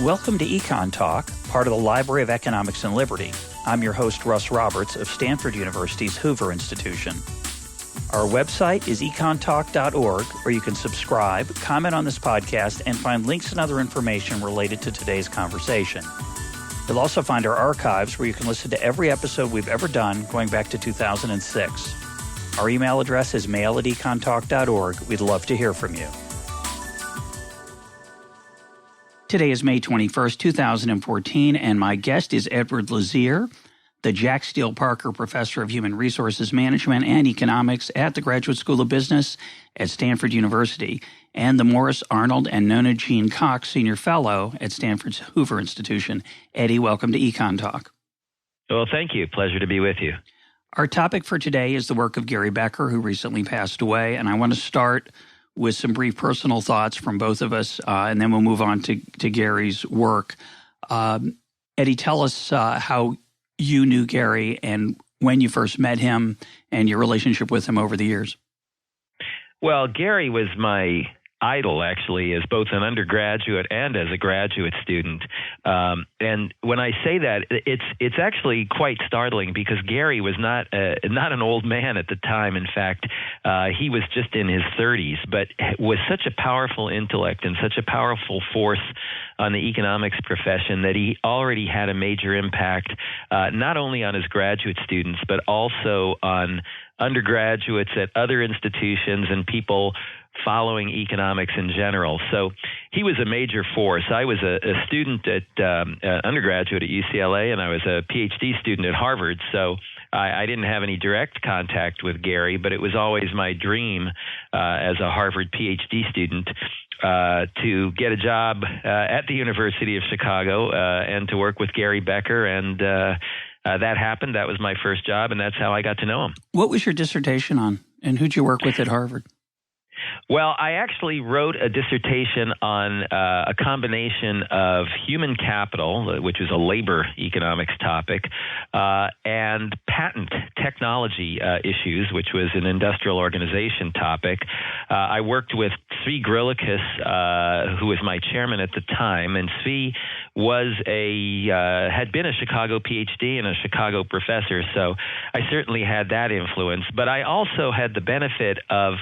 Welcome to Econ Talk, part of the Library of Economics and Liberty. I'm your host, Russ Roberts of Stanford University's Hoover Institution. Our website is econtalk.org, where you can subscribe, comment on this podcast, and find links and other information related to today's conversation. You'll also find our archives, where you can listen to every episode we've ever done going back to 2006. Our email address is mail@econtalk.org. We'd love to hear from you. Today is May 21st, 2014, and my guest is Edward Lazear, the Jack Steele Parker Professor of Human Resources Management and Economics at the Graduate School of Business at Stanford University, and the Morris Arnold and Nona Jean Cox Senior Fellow at Stanford's Hoover Institution. Eddie, welcome to Econ Talk. Well, thank you. Pleasure to be with you. Our topic for today is the work of Gary Becker, who recently passed away, and I want to start with some brief personal thoughts from both of us, and then we'll move on to Gary's work. Eddie, tell us how you knew Gary and when you first met him and your relationship with him over the years. Well, Gary was my idol, actually, as both an undergraduate and as a graduate student. And when I say that, it's actually quite startling because Gary was not an old man at the time. In fact, he was just in his 30s, but was such a powerful intellect and such a powerful force on the economics profession that he already had a major impact, not only on his graduate students, but also on undergraduates at other institutions and people following economics in general. So he was a major force. I was a student at undergraduate at UCLA, and I was a PhD student at Harvard. So I didn't have any direct contact with Gary, but it was always my dream as a Harvard PhD student to get a job at the University of Chicago and to work with Gary Becker. And that happened. That was my first job, and that's how I got to know him. What was your dissertation on, and who'd you work with at Harvard? Well, I actually wrote a dissertation on a combination of human capital, which is a labor economics topic, and patent technology issues, which was an industrial organization topic. I worked with Svi Grilikis, who was my chairman at the time, and Svi was had been a Chicago PhD and a Chicago professor, so I certainly had that influence. But I also had the benefit of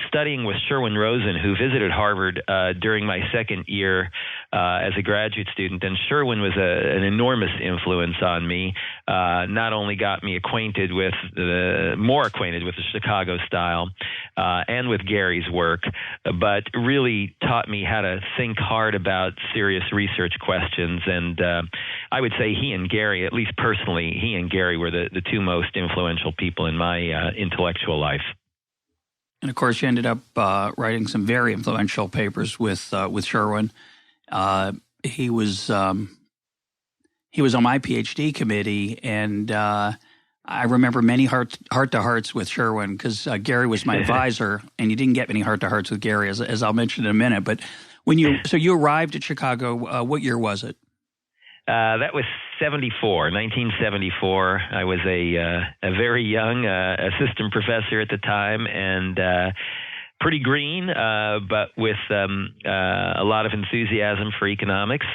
studying with Sherwin Rosen, who visited Harvard during my second year as a graduate student. And Sherwin was an enormous influence on me, not only got me more acquainted with the Chicago style and with Gary's work, but really taught me how to think hard about serious research questions. And I would say he and Gary, at least personally, he and Gary were the two most influential people in my intellectual life. And of course, you ended up writing some very influential papers with Sherwin. He was on my PhD committee, and I remember many heart-to-hearts with Sherwin because Gary was my advisor, and you didn't get many heart-to-hearts with Gary, as I'll mention in a minute. But so you arrived at Chicago. What year was it? That was 1974. I was a very young assistant professor at the time, and pretty green, but with a lot of enthusiasm for economics,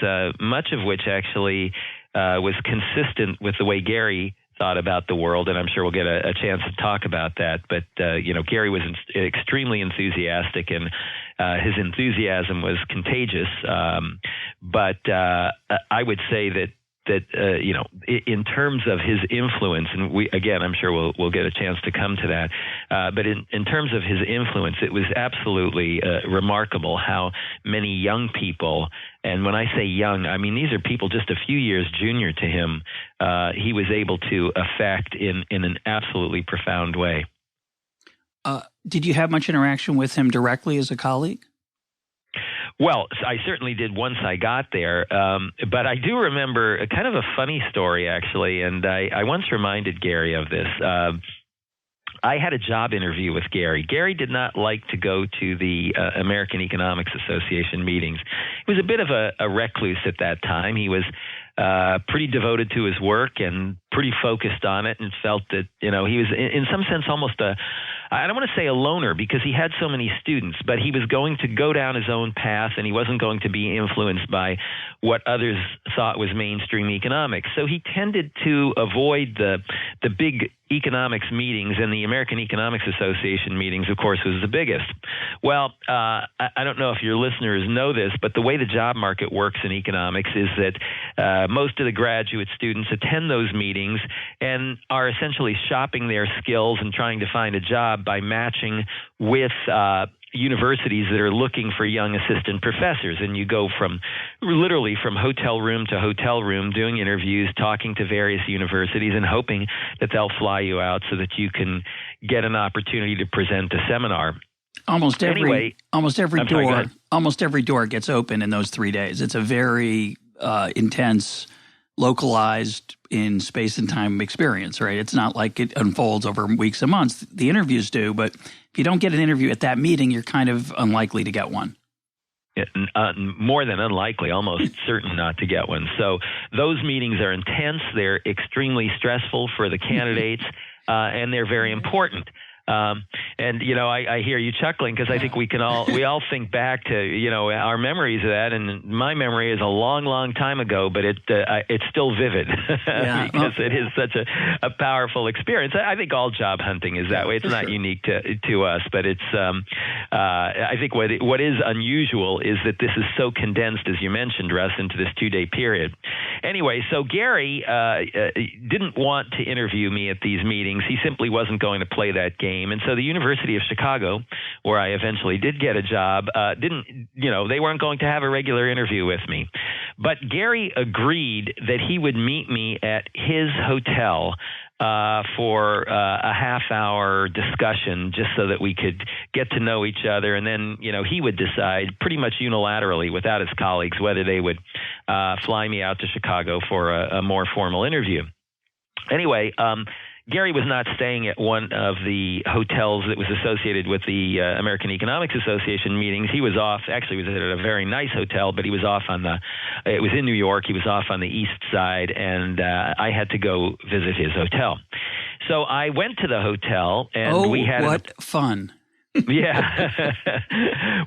much of which actually was consistent with the way Gary thought about the world, and I'm sure we'll get a chance to talk about that. But Gary was extremely enthusiastic, and his enthusiasm was contagious. But I would say that in terms of his influence, and I'm sure we'll get a chance to come to that. But in terms of his influence, it was absolutely remarkable how many young people, and when I say young, I mean these are people just a few years junior to him, he was able to affect in an absolutely profound way. Did you have much interaction with him directly as a colleague? Well, I certainly did once I got there, but I do remember a kind of a funny story, actually, and I once reminded Gary of this. I had a job interview with Gary. Gary did not like to go to the American Economics Association meetings. He was a bit of a recluse at that time. He was pretty devoted to his work and pretty focused on it, and felt that, he was in some sense almost I don't want to say a loner because he had so many students, but he was going to go down his own path, and he wasn't going to be influenced by what others thought was mainstream economics. So he tended to avoid the big economics meetings, and the American Economics Association meetings, of course, was the biggest. Well, I don't know if your listeners know this, but the way the job market works in economics is that most of the graduate students attend those meetings and are essentially shopping their skills and trying to find a job by matching with universities that are looking for young assistant professors, and you go literally from hotel room to hotel room doing interviews, talking to various universities, and hoping that they'll fly you out so that you can get an opportunity to present a seminar. Almost every door gets open in those 3 days. It's a very intense, localized in space and time experience, right? It's not like it unfolds over weeks and months. The interviews do, but if you don't get an interview at that meeting, you're kind of unlikely to get one. More than unlikely, almost certain not to get one. So those meetings are intense. They're extremely stressful for the candidates, and they're very important. And, I hear you chuckling because I think we all think back to, our memories of that. And my memory is a long, long time ago, but it's still vivid because it is such a powerful experience. I think all job hunting is that way. It's not unique to us, but it's, I think what is unusual is that this is so condensed, as you mentioned, Russ, into this 2-day period. Anyway, so Gary didn't want to interview me at these meetings. He simply wasn't going to play that game. And so the University of Chicago, where I eventually did get a job, they weren't going to have a regular interview with me. But Gary agreed that he would meet me at his hotel for a half-hour discussion just so that we could get to know each other. And then, he would decide pretty much unilaterally without his colleagues whether they would fly me out to Chicago for a more formal interview. Anyway, Gary was not staying at one of the hotels that was associated with the American Economics Association meetings. He was off. Actually, he was at a very nice hotel, but he was off it was in New York. He was off on the east side, and I had to go visit his hotel. So I went to the hotel, and we had fun. Yeah.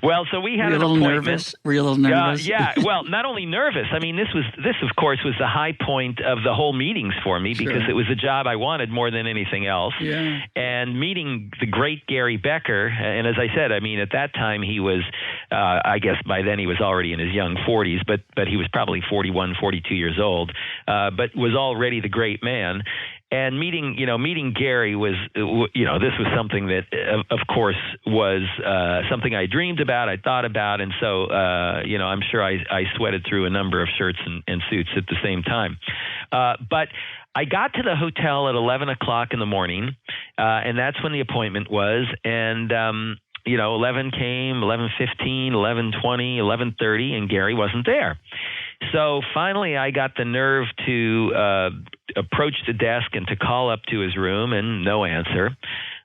Well, so we had an appointment. Were you a little nervous? Yeah. Well, not only nervous. I mean, this of course was the high point of the whole meetings for me because it was a job I wanted more than anything else. Yeah. And meeting the great Gary Becker, and as I said, I mean, at that time he was, I guess by then he was already in his young 40s, but he was probably 41, 42 years old, but was already the great man. And meeting Gary was, this was something that, of course, was something I dreamed about, I thought about, and so, I'm sure I sweated through a number of shirts and suits at the same time. But I got to the hotel at 11 o'clock in the morning, and that's when the appointment was, and 11 came, 11:15, 11:20, 11:30, and Gary wasn't there. So finally, I got the nerve to approach the desk and to call up to his room, and no answer.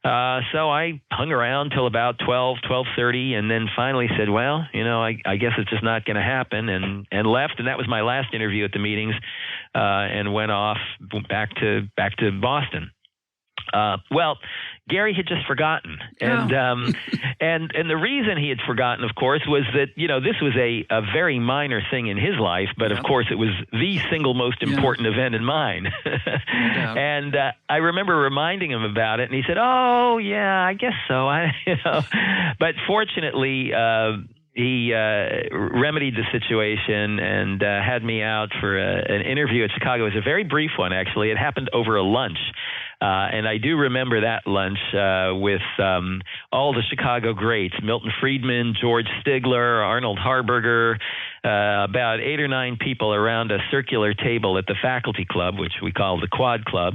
So I hung around till about 12:30, and then finally said, well, I guess it's just not going to happen, and left. And that was my last interview at the meetings, and went off back to Boston. Well, Gary had just forgotten, and and the reason he had forgotten, of course, was that this was a very minor thing in his life, but of course it was the single most important event in mine. And I remember reminding him about it, and he said, "Oh, yeah, I guess so." But fortunately, he remedied the situation and had me out for an interview at Chicago. It was a very brief one, actually. It happened over a lunch. And I do remember that lunch with all the Chicago greats, Milton Friedman, George Stigler, Arnold Harburger, about 8 or 9 people around a circular table at the faculty club, which we call the Quad Club.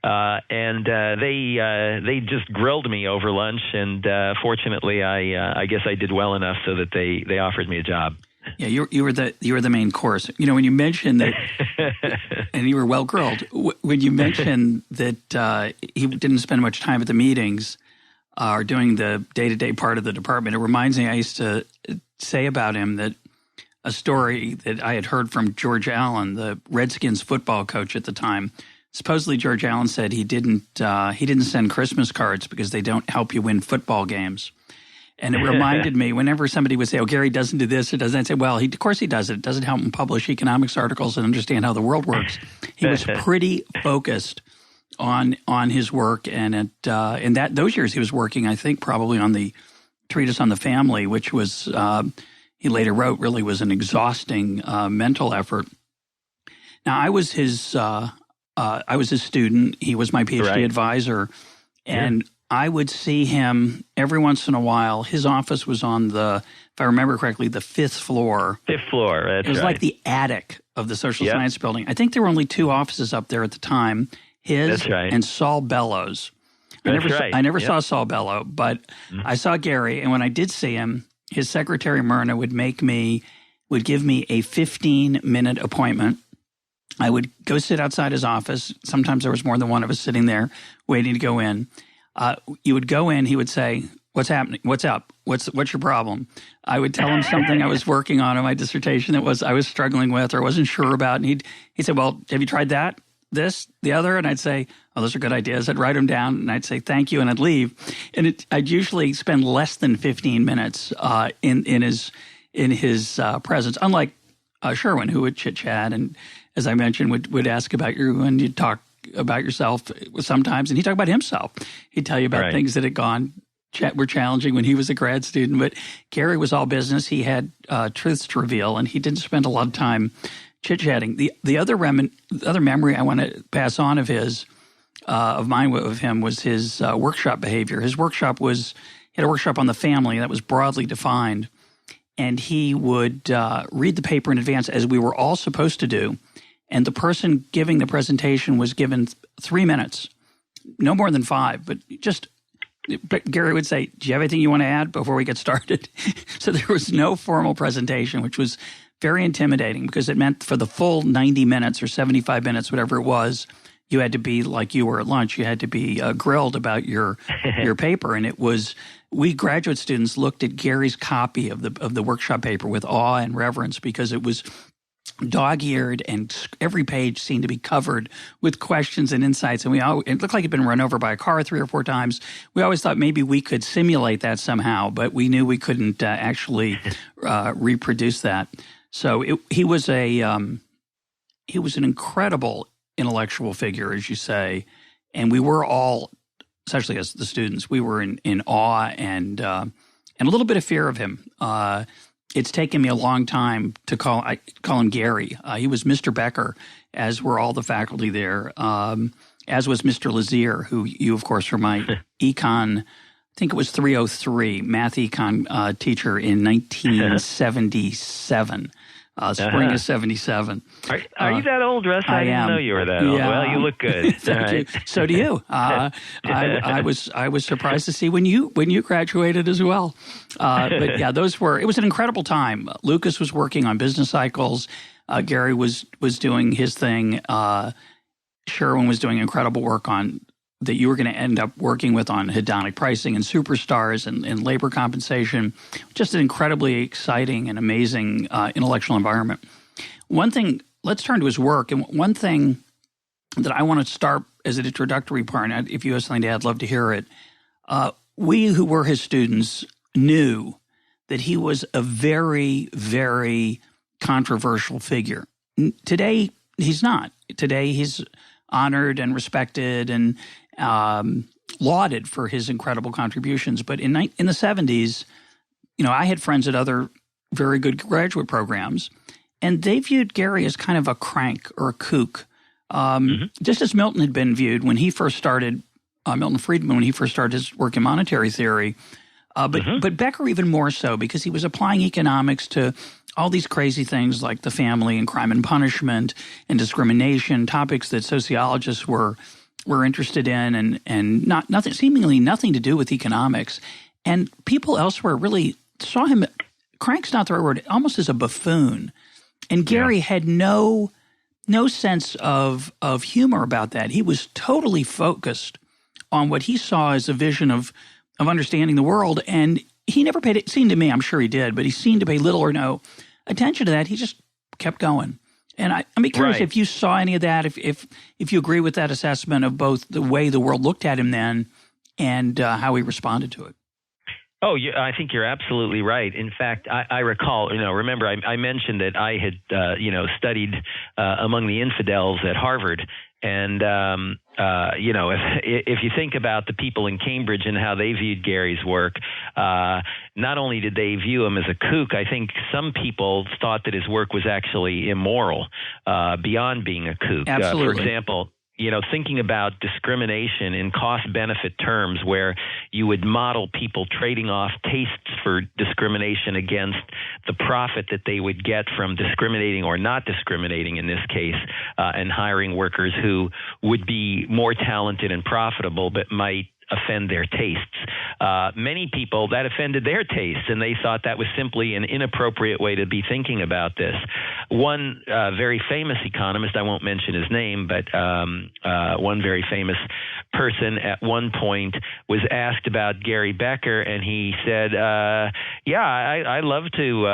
And they just grilled me over lunch. And fortunately, I guess I did well enough so that they offered me a job. Yeah, you were the main course. When you mentioned that, and you were well grilled. When you mentioned that he didn't spend much time at the meetings or doing the day-to-day part of the department, it reminds me. I used to say about him that a story that I had heard from George Allen, the Redskins football coach at the time. Supposedly, George Allen said he didn't send Christmas cards because they don't help you win football games. And it reminded me, whenever somebody would say, oh, Gary doesn't do this or doesn't, I'd say, well, of course he does it. It doesn't help him publish economics articles and understand how the world works. He was pretty focused on his work. And in those years he was working, I think, probably on the treatise on the family, which was, he later wrote, really was an exhausting mental effort. Now, I was his student. He was my PhD advisor. And I would see him every once in a while. His office was on if I remember correctly, the fifth floor. Fifth floor, that's right. It was like the attic of the social science building. I think there were only two offices up there at the time, his and Saul Bellows. I never saw Saul Bellow, but I saw Gary. And when I did see him, his secretary, Myrna, would give me a 15-minute appointment. I would go sit outside his office. Sometimes there was more than one of us sitting there waiting to go in. You would go in. He would say, "What's happening? What's up? What's your problem?" I would tell him something I was working on in my dissertation that I was struggling with or wasn't sure about. And he'd say, "Well, have you tried that, this, the other?" And I'd say, "Oh, those are good ideas." I'd write them down and I'd say, "Thank you," and I'd leave. And I'd usually spend less than 15 minutes in his presence. Unlike Sherwin, who would chit chat and, as I mentioned, would ask about you, and you'd talk about yourself sometimes, and he'd talk about himself. He'd tell you about things that had were challenging when he was a grad student. But Gary was all business. He had truths to reveal, and he didn't spend a lot of time chit-chatting. The other memory I want to pass on of mine of him was his workshop behavior. He had a workshop on the family that was broadly defined, and he would read the paper in advance, as we were all supposed to do. And the person giving the presentation was given 3 minutes, no more than 5. But Gary would say, "Do you have anything you want to add before we get started?" So there was no formal presentation, which was very intimidating because it meant for the full 90 minutes or 75 minutes, whatever it was, you had to be like you were at lunch. You had to be grilled about your paper. And we graduate students looked at Gary's copy of the workshop paper with awe and reverence because it was dog-eared, and every page seemed to be covered with questions and insights. And it looked like it'd been run over by a car 3 or 4 times. We always thought maybe we could simulate that somehow, but we knew we couldn't actually reproduce that. So he was an incredible intellectual figure, as you say, and we were all, especially as the students, we were in awe and a little bit of fear of him. It's taken me a long time to call him Gary. He was Mr. Becker, as were all the faculty there, as was Mr. Lazear, who you, of course, were my econ, I think it was 303, math econ teacher in 1977. Spring of 77. Are you that old, Russ? I didn't know you were that old. Well, you look good. Thank you. So do you. I was surprised to see when you graduated as well. But yeah, it was an incredible time. Lucas was working on business cycles. Gary was doing his thing. Sherwin was doing incredible work that you were going to end up working with on hedonic pricing and superstars and labor compensation. Just an incredibly exciting and amazing intellectual environment. One thing, let's turn to his work. And one thing that I want to start as an introductory part, and if you have something to add, I'd love to hear it. We who were his students knew that he was a very, very controversial figure. Today, he's not. Today, he's honored and respected and lauded for his incredible contributions. But in the 70s, I had friends at other very good graduate programs, and they viewed Gary as kind of a crank or a kook, just as Milton had been viewed when he first started, Milton Friedman, when he first started his work in monetary theory. But Becker even more so, because he was applying economics to all these crazy things like the family and crime and punishment and discrimination, topics that sociologists were interested in, and seemingly nothing to do with economics. And people elsewhere really saw him, crank's not the right word, almost as a buffoon. And Gary had no sense of humor about that. He was totally focused on what he saw as a vision of understanding the world, and he never paid it. Seemed to me, I'm sure he did, but he seemed to pay little or no attention to that. He just kept going. And I'd be curious if you saw any of that, if you agree with that assessment of both the way the world looked at him then and how he responded to it. Oh, I think you're absolutely right. In fact, I recall, remember I mentioned that I had, studied among the infidels at Harvard. And, if you think about the people in Cambridge and how they viewed Gary's work, not only did they view him as a kook, I think some people thought that his work was actually immoral, beyond being a kook. Absolutely. For example, thinking about discrimination in cost-benefit terms where you would model people trading off tastes for discrimination against the profit that they would get from discriminating or not discriminating in this case, and hiring workers who would be more talented and profitable but might offend their tastes. Many people, that offended their tastes, and they thought that was simply an inappropriate way to be thinking about this. One very famous economist, I won't mention his name, but one very famous person at one point was asked about Gary Becker, and he said, I love to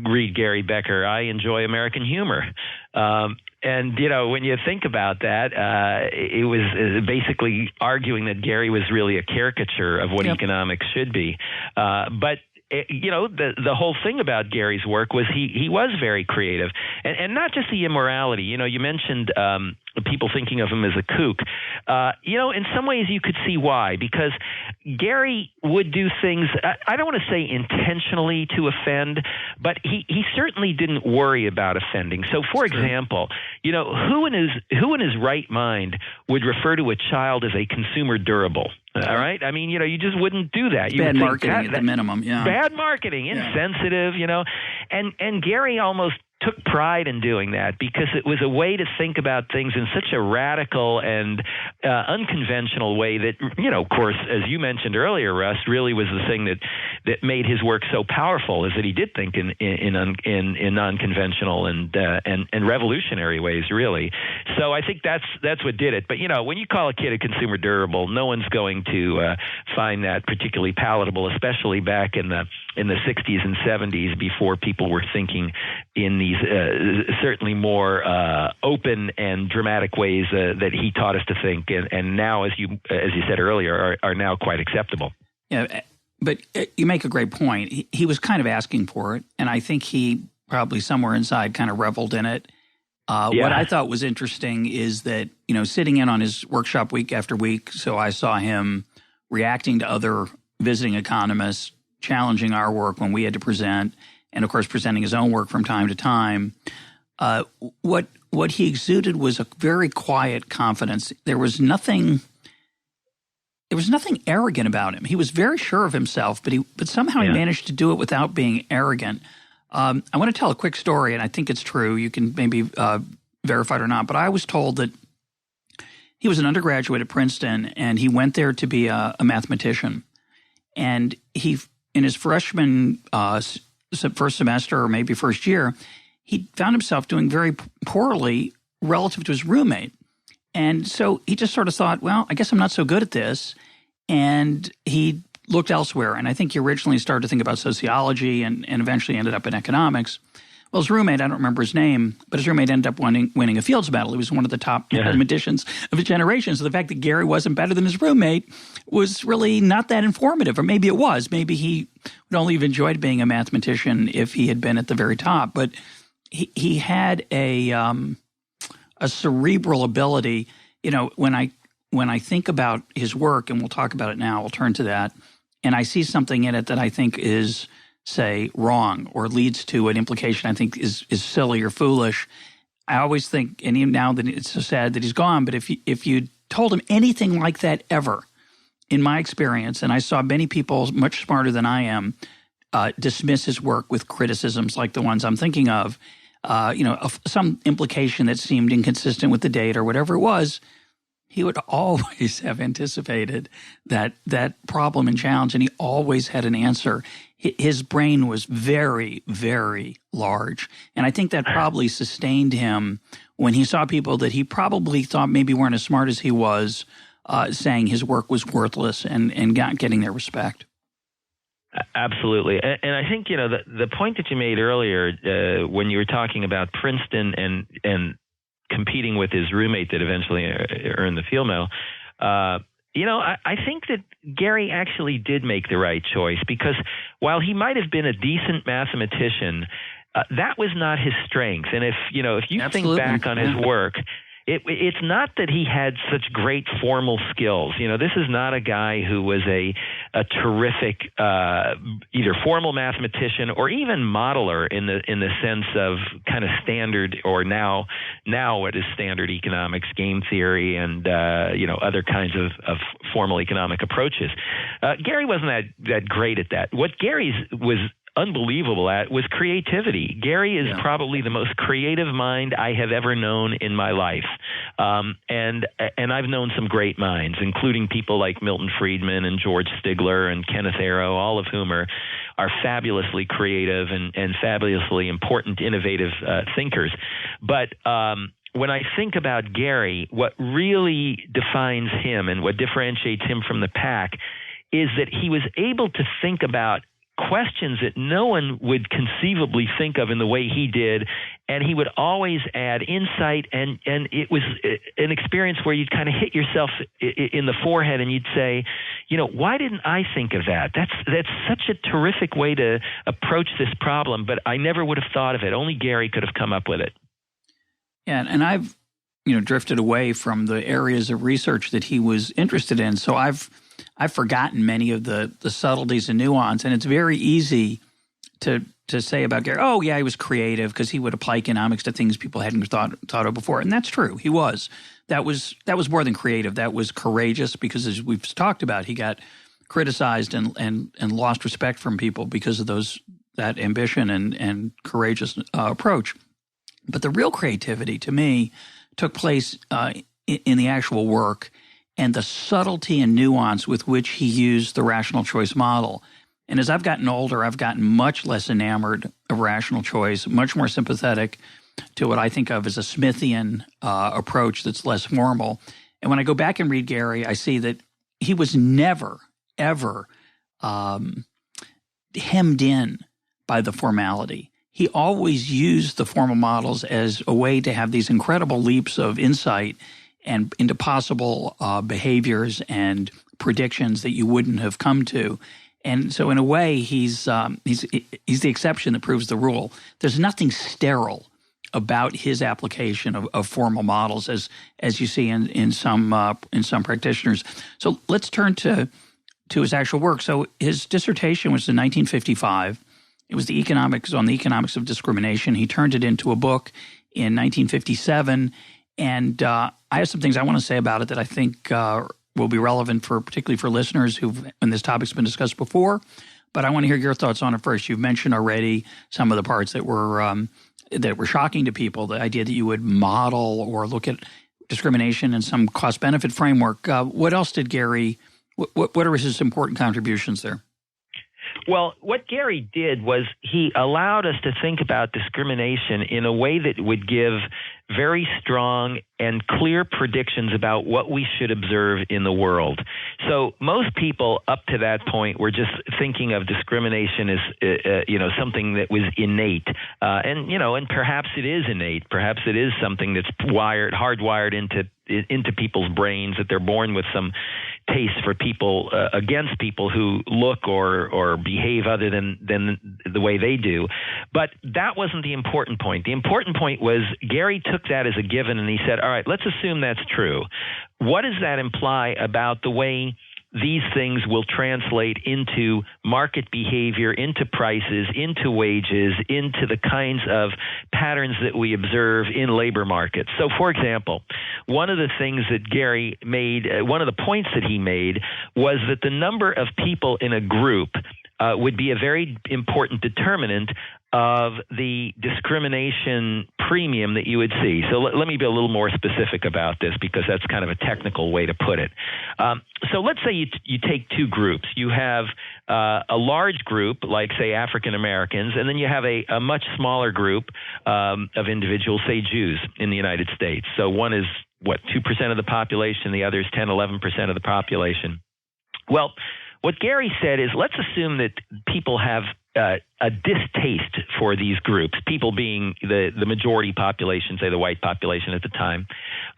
read Gary Becker. I enjoy American humor. And, when you think about that, it was basically arguing that Gary was really a caricature of what economics should be. But the whole thing about Gary's work was he was very creative, and not just the immorality. You mentioned people thinking of him as a kook. In some ways you could see why, because Gary would do things, I don't want to say intentionally to offend, but he certainly didn't worry about offending. So, for example, who in his right mind would refer to a child as a consumer durable? All right. I mean, you just wouldn't do that. Bad marketing at the minimum. Yeah. Bad marketing, insensitive, and Gary almost took pride in doing that because it was a way to think about things in such a radical and unconventional way that, of course, as you mentioned earlier, Russ, really was the thing that made his work so powerful, is that he did think in non-conventional and revolutionary ways, really. So I think that's what did it. But when you call a kid a consumer durable, no one's going to find that particularly palatable, especially back in the 60s and 70s, before people were thinking in these certainly more open and dramatic ways that he taught us to think, and now, as you said earlier, are now quite acceptable. Yeah, but you make a great point. He was kind of asking for it, and I think he probably somewhere inside kind of reveled in it. What I thought was interesting is that, sitting in on his workshop week after week, so I saw him reacting to other visiting economists, challenging our work when we had to present, and of course presenting his own work from time to time. What he exuded was a very quiet confidence. There was nothing arrogant about him. He was very sure of himself, but somehow he managed to do it without being arrogant. I want to tell a quick story, and I think it's true. You can maybe verify it or not, but I was told that he was an undergraduate at Princeton, and he went there to be a mathematician. And he, in his freshman first semester or maybe first year, he found himself doing very poorly relative to his roommate. And so he just sort of thought, well, I guess I'm not so good at this. And he looked elsewhere. And I think he originally started to think about sociology and eventually ended up in economics. Well, his roommate, I don't remember his name, but his roommate ended up winning a Fields Medal. He was one of the top mathematicians of his generation. So the fact that Gary wasn't better than his roommate was really not that informative. Or maybe it was. Maybe he would only have enjoyed being a mathematician if he had been at the very top. But he had a cerebral ability. When I think about his work, and we'll talk about it now, we'll turn to that, and I see something in it that I think is, say, wrong or leads to an implication I think is silly or foolish, I always think, and even now that it's so sad that he's gone, but if you told him anything like that ever, in my experience, and I saw many people much smarter than I am dismiss his work with criticisms like the ones I'm thinking of, some implication that seemed inconsistent with the data or whatever it was, he would always have anticipated that problem and challenge, and he always had an answer. His brain was very, very large, and I think that probably sustained him when he saw people that he probably thought maybe weren't as smart as he was, saying his work was worthless and getting their respect. Absolutely. And I think, the point that you made earlier when you were talking about Princeton and competing with his roommate that eventually earned the Field Medal, I think that Gary actually did make the right choice, because while he might have been a decent mathematician, that was not his strength. And if you Absolutely. think back on his work, it's not that he had such great formal skills. This is not a guy who was a terrific either formal mathematician or even modeler in the sense of kind of standard, or now what is standard economics, game theory, and other kinds of formal economic approaches. Gary wasn't that great at that. What Gary was unbelievable at was creativity. Gary is probably the most creative mind I have ever known in my life. And I've known some great minds, including people like Milton Friedman and George Stigler and Kenneth Arrow, all of whom are fabulously creative and fabulously important, innovative thinkers. But when I think about Gary, what really defines him and what differentiates him from the pack is that he was able to think about questions that no one would conceivably think of in the way he did, and he would always add insight, and it was an experience where you'd kind of hit yourself in the forehead and you'd say, why didn't I think of that? That's such a terrific way to approach this problem, but I never would have thought of it. Only Gary could have come up with it. Yeah, and I've drifted away from the areas of research that he was interested in, so I've forgotten many of the subtleties and nuance, and it's very easy to say about Gary, oh, yeah, he was creative because he would apply economics to things people hadn't thought of before. And that's true. He was. That was more than creative. That was courageous, because as we've talked about, he got criticized and lost respect from people because of that ambition and courageous approach. But the real creativity, to me, took place in the actual work and the subtlety and nuance with which he used the rational choice model. And as I've gotten older, I've gotten much less enamored of rational choice, much more sympathetic to what I think of as a Smithian approach that's less formal. And when I go back and read Gary, I see that he was never, ever hemmed in by the formality. He always used the formal models as a way to have these incredible leaps of insight and into possible behaviors and predictions that you wouldn't have come to. And so in a way, he's the exception that proves the rule. There's nothing sterile about his application of formal models as you see in some practitioners. So let's turn to his actual work. So his dissertation was in 1955. It was on the economics of discrimination. He turned it into a book in 1957. And I have some things I want to say about it that I think will be relevant particularly for listeners when this topic's been discussed before. But I want to hear your thoughts on it first. You've mentioned already some of the parts that were shocking to people. The idea that you would model or look at discrimination in some cost-benefit framework. What else did Gary? What are his important contributions there? Well, what Gary did was he allowed us to think about discrimination in a way that would give very strong and clear predictions about what we should observe in the world. So most people up to that point were just thinking of discrimination as something that was innate, and perhaps it is innate. Perhaps it is something that's hardwired into people's brains, that they're born with some taste for people against people who look or behave other than the way they do. But that wasn't the important point. The important point was Gary took that as a given and he said, all right, let's assume that's true. What does that imply about the way these things will translate into market behavior, into prices, into wages, into the kinds of patterns that we observe in labor markets? So, for example, one of the things that Gary made, one of the points that he made was that the number of people in a group would be a very important determinant of the discrimination premium that you would see. So let me be a little more specific about this, because that's kind of a technical way to put it. So let's say you take two groups. You have a large group, like, say, African Americans, and then you have a much smaller group of individuals, say Jews in the United States. So one is, 2% of the population, the other is 10, 11% of the population. Well, what Gary said is, let's assume that people have a distaste for these groups, people being the majority population, say the white population at the time.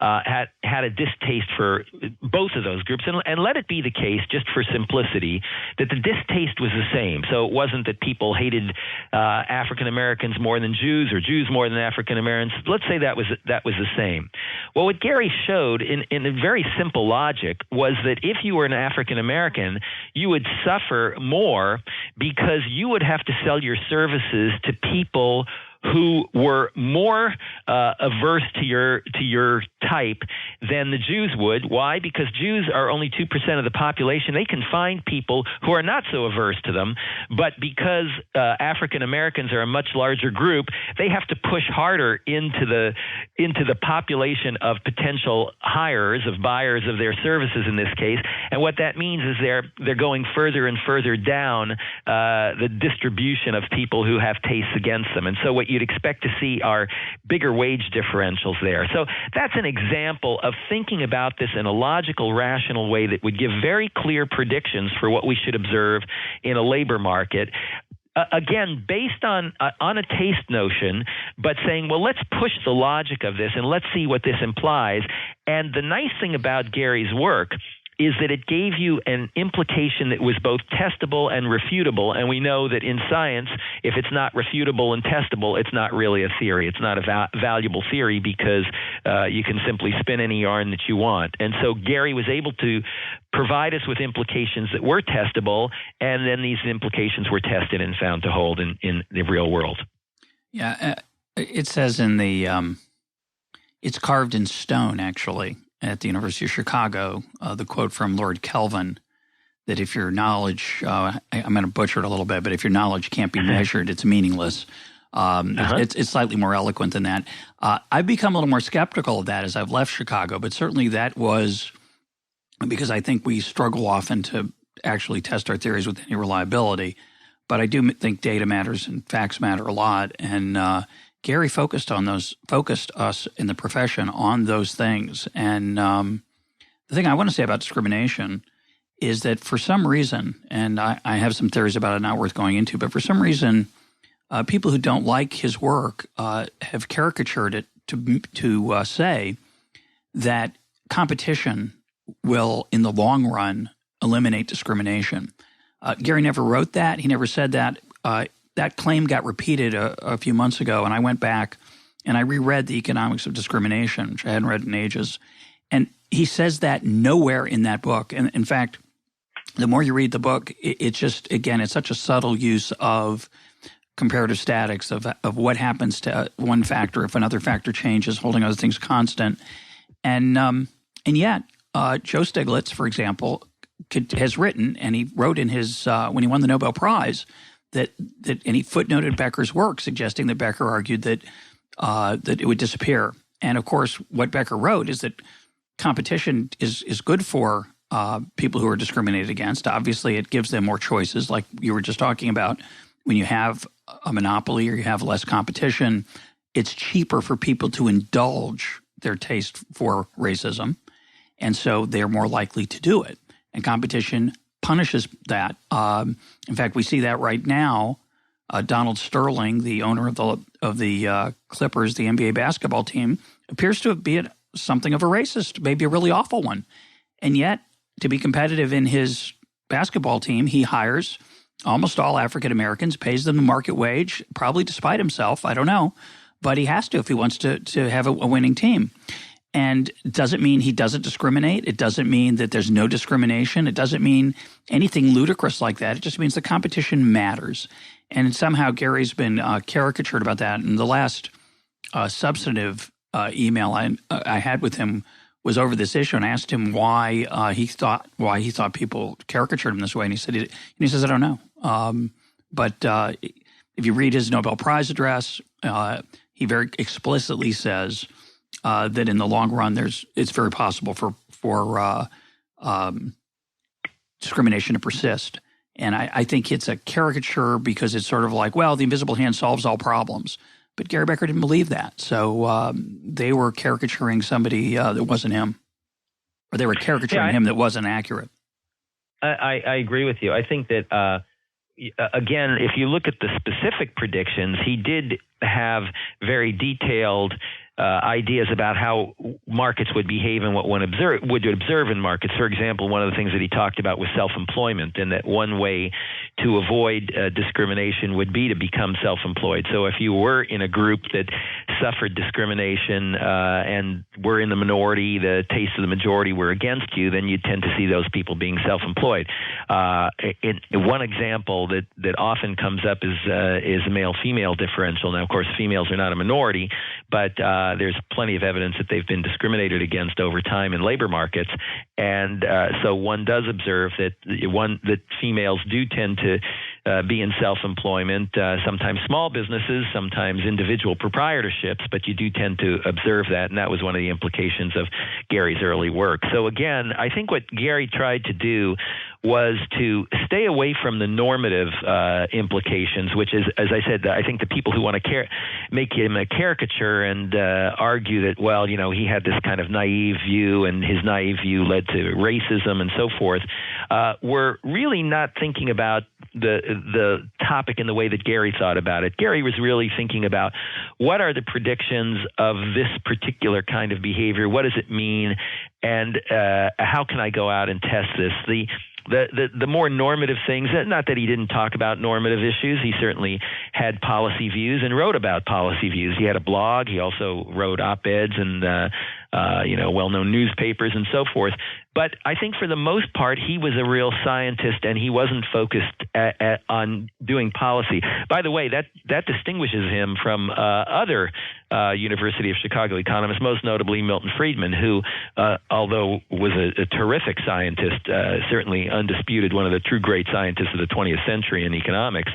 had a distaste for both of those groups. And let it be the case, just for simplicity, that the distaste was the same. So it wasn't that people hated African Americans more than Jews or Jews more than African Americans. Let's say that was the same. Well, what Gary showed in a very simple logic was that if you were an African American, you would suffer more because you would have to sell your services to people who were more averse to your type than the Jews would. Why? Because Jews are only 2% of the population. They can find people who are not so averse to them, but because African Americans are a much larger group, they have to push harder into the population of potential hires, of buyers of their services in this case. And what that means is they're going further and further down the distribution of people who have tastes against them. And so what you'd expect to see are bigger wage differentials there. So that's an example of thinking about this in a logical, rational way that would give very clear predictions for what we should observe in a labor market. Again, based on a taste notion, but saying, well, let's push the logic of this and let's see what this implies. And the nice thing about Gary's work is that it gave you an implication that was both testable and refutable. And we know that in science, if it's not refutable and testable, it's not really a theory. It's not a valuable theory because you can simply spin any yarn that you want. And so Gary was able to provide us with implications that were testable, and then these implications were tested and found to hold in the real world. Yeah, it says in the it's carved in stone, actually, at the University of Chicago, the quote from Lord Kelvin, that if your knowledge, I'm going to butcher it a little bit, but if your knowledge can't be measured, it's meaningless. It's slightly more eloquent than that. I've become a little more skeptical of that as I've left Chicago, but certainly that was because I think we struggle often to actually test our theories with any reliability. But I do think data matters and facts matter a lot, and Gary focused us in the profession on those things. And the thing I want to say about discrimination is that for some reason, and I have some theories about it not worth going into, but for some reason, people who don't like his work have caricatured it to say that competition will, in the long run, eliminate discrimination. Gary never wrote that. He never said that. That claim got repeated a few months ago, and I went back and I reread The Economics of Discrimination, which I hadn't read in ages. And he says that nowhere in that book. And in fact, the more you read the book, it's just, again, it's such a subtle use of comparative statics of what happens to one factor if another factor changes, holding other things constant. And yet, Joe Stiglitz, for example, has written, and he wrote in his when he won the Nobel Prize, that and he footnoted Becker's work, suggesting that Becker argued that it would disappear. And of course, what Becker wrote is that competition is good for people who are discriminated against. Obviously, it gives them more choices, like you were just talking about. When you have a monopoly or you have less competition, it's cheaper for people to indulge their taste for racism, and so they're more likely to do it. And competition punishes that. In fact, we see that right now. Donald Sterling, the owner of the Clippers, the NBA basketball team, appears to be something of a racist, maybe a really awful one. And yet, to be competitive in his basketball team, he hires almost all African Americans, pays them the market wage, probably despite himself, I don't know, but he has to if he wants to have a winning team. And it doesn't mean he doesn't discriminate. It doesn't mean that there's no discrimination. It doesn't mean anything ludicrous like that. It just means the competition matters. And somehow Gary's been caricatured about that. And the last substantive email I had with him was over this issue, and I asked him why he thought people caricatured him this way. And he says, I don't know. But if you read his Nobel Prize address, he very explicitly says that in the long run, it's very possible for discrimination to persist. And I think it's a caricature because it's sort of like, well, the invisible hand solves all problems. But Gary Becker didn't believe that. So they were caricaturing somebody that wasn't him. Or they were caricaturing him that wasn't accurate. I agree with you. I think that, again, if you look at the specific predictions, he did have very detailed ideas about how markets would behave and what one would observe in markets. For example, one of the things that he talked about was self-employment, and that one way to avoid discrimination would be to become self-employed. So if you were in a group that suffered discrimination and were in the minority, the taste of the majority were against you, then you tend to see those people being self-employed. One example that often comes up is a male-female differential. Now, of course, females are not a minority, but there's plenty of evidence that they've been discriminated against over time in labor markets. And so one does observe that females do tend to be in self-employment, sometimes small businesses, sometimes individual proprietorships, but you do tend to observe that, and that was one of the implications of Gary's early work. So again, I think what Gary tried to do was to stay away from the normative implications, which is, as I said, I think the people who want to make him a caricature and argue that, well, you know, he had this kind of naive view and his naive view led to racism and so forth, were really not thinking about the topic in the way that Gary thought about it. Gary was really thinking about what are the predictions of this particular kind of behavior, what does it mean, and how can I go out and test this? The more normative things, not that he didn't talk about normative issues, he certainly had policy views and wrote about policy views. He had a blog, he also wrote op-eds and well-known newspapers and so forth. But I think for the most part, he was a real scientist and he wasn't focused on doing policy. By the way, that distinguishes him from other University of Chicago economists, most notably Milton Friedman, who, although was a terrific scientist, certainly undisputed one of the true great scientists of the 20th century in economics,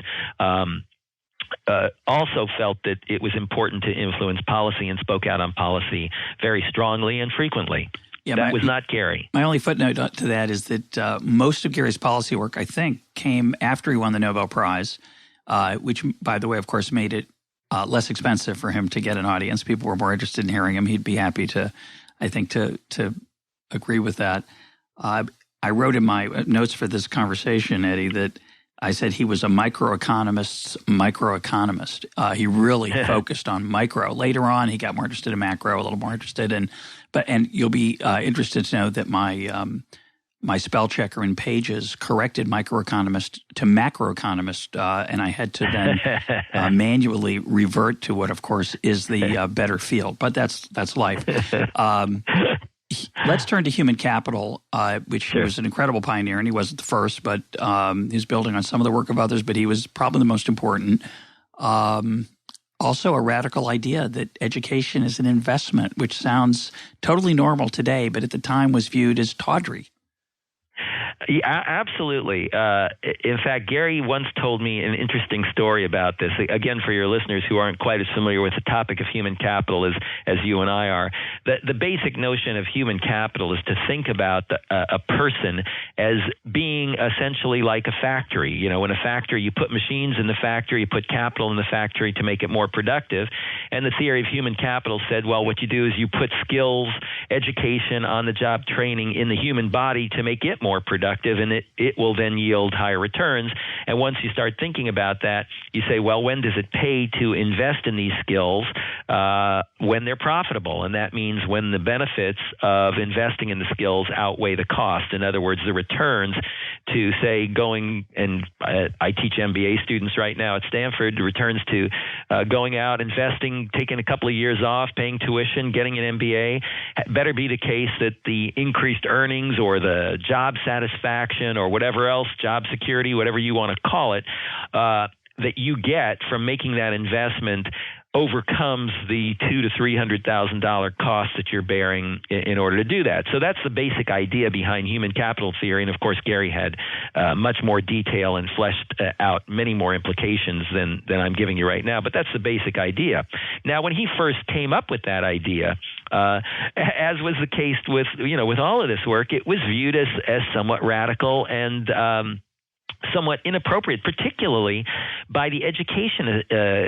also felt that it was important to influence policy and spoke out on policy very strongly and frequently. Yeah, that was not Gary. My only footnote to that is that most of Gary's policy work, I think, came after he won the Nobel Prize, which, by the way, of course, made it less expensive for him to get an audience. People were more interested in hearing him. He'd be happy to, I think, to agree with that. I wrote in my notes for this conversation, Eddie, that I said he was a microeconomist's microeconomist. He really focused on micro. Later on, he got more interested in macro, a little more interested in. And you'll be interested to know that my spell checker in Pages corrected microeconomist to macroeconomist, and I had to then manually revert to what, of course, is the better field. But that's life. Let's turn to human capital, which he was an incredible pioneer, and he wasn't the first, but he's building on some of the work of others, but he was probably the most important. Also a radical idea that education is an investment, which sounds totally normal today, but at the time was viewed as tawdry. Yeah, absolutely. In fact, Gary once told me an interesting story about this. Again, for your listeners who aren't quite as familiar with the topic of human capital as you and I are, the basic notion of human capital is to think about a person as being essentially like a factory. You know, in a factory, you put machines in the factory, you put capital in the factory to make it more productive. And the theory of human capital said, well, what you do is you put skills, education, on-the-job training in the human body to make it more productive, and it will then yield higher returns. And once you start thinking about that, you say, well, when does it pay to invest in these skills? When they're profitable. And that means when the benefits of investing in the skills outweigh the cost. In other words, the returns to, say, going, and I teach MBA students right now at Stanford, the returns to going out, investing, taking a couple of years off, paying tuition, getting an MBA, better be the case that the increased earnings or the job satisfaction or whatever else, job security, whatever you want to call it, that you get from making that investment overcomes the $200,000 to $300,000 cost that you're bearing in order to do that. So that's the basic idea behind human capital theory. And of course, Gary had much more detail and fleshed out many more implications than I'm giving you right now. But that's the basic idea. Now, when he first came up with that idea, as was the case with all of this work, it was viewed as somewhat radical and somewhat inappropriate, particularly by the education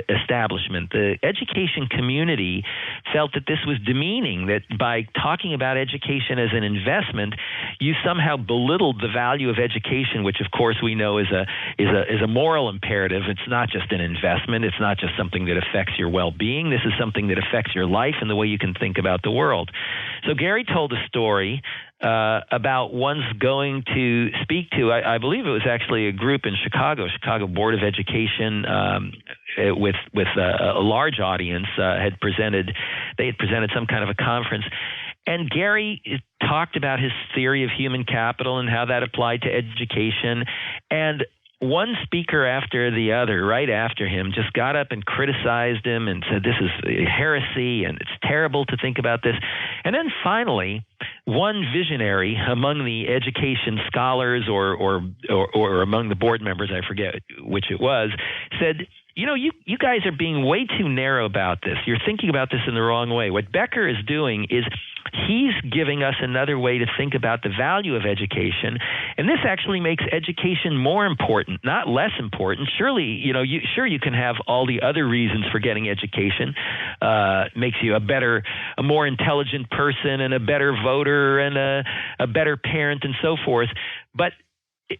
establishment. The education community felt that this was demeaning, that by talking about education as an investment, you somehow belittled the value of education, which of course we know is a moral imperative. It's not just an investment. It's not just something that affects your well-being. This is something that affects your life and the way you can think about the world. So Gary told a story about once going to speak to, I believe it was actually a group in Chicago Board of Education, with a large audience, they had presented some kind of a conference. And Gary talked about his theory of human capital and how that applied to education. And one speaker after the other, right after him, just got up and criticized him and said, this is heresy and it's terrible to think about this. And then finally, one visionary among the education scholars or among the board members, I forget which it was, said, you guys are being way too narrow about this. You're thinking about this in the wrong way. What Becker is doing is he's giving us another way to think about the value of education, and this actually makes education more important, not less important. Surely, you can have all the other reasons for getting education. Makes you a more intelligent person and a better voter and a better parent and so forth. But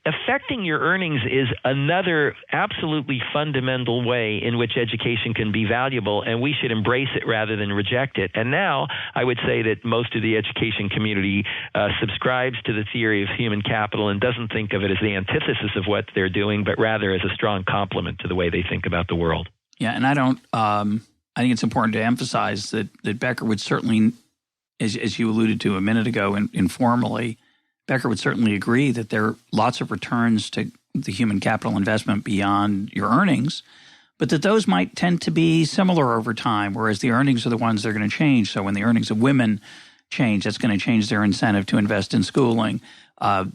affecting your earnings is another absolutely fundamental way in which education can be valuable, and we should embrace it rather than reject it. And now I would say that most of the education community subscribes to the theory of human capital and doesn't think of it as the antithesis of what they're doing, but rather as a strong complement to the way they think about the world. Yeah, and I think it's important to emphasize that Becker would certainly, as you alluded to a minute ago informally, Becker would certainly agree that there are lots of returns to the human capital investment beyond your earnings, but that those might tend to be similar over time, whereas the earnings are the ones that are going to change. So when the earnings of women change, that's going to change their incentive to invest in schooling. As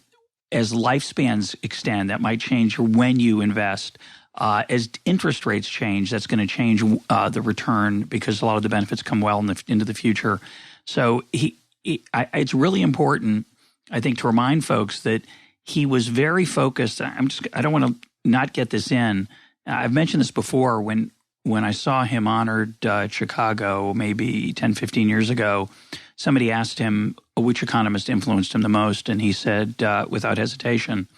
lifespans extend, that might change when you invest. As interest rates change, that's going to change the return because a lot of the benefits come well into the future. So it's really important, I think, to remind folks that he was very focused. I don't want to not get this in. I've mentioned this before when I saw him honored at Chicago maybe 10, 15 years ago. Somebody asked him which economist influenced him the most, and he said, without hesitation,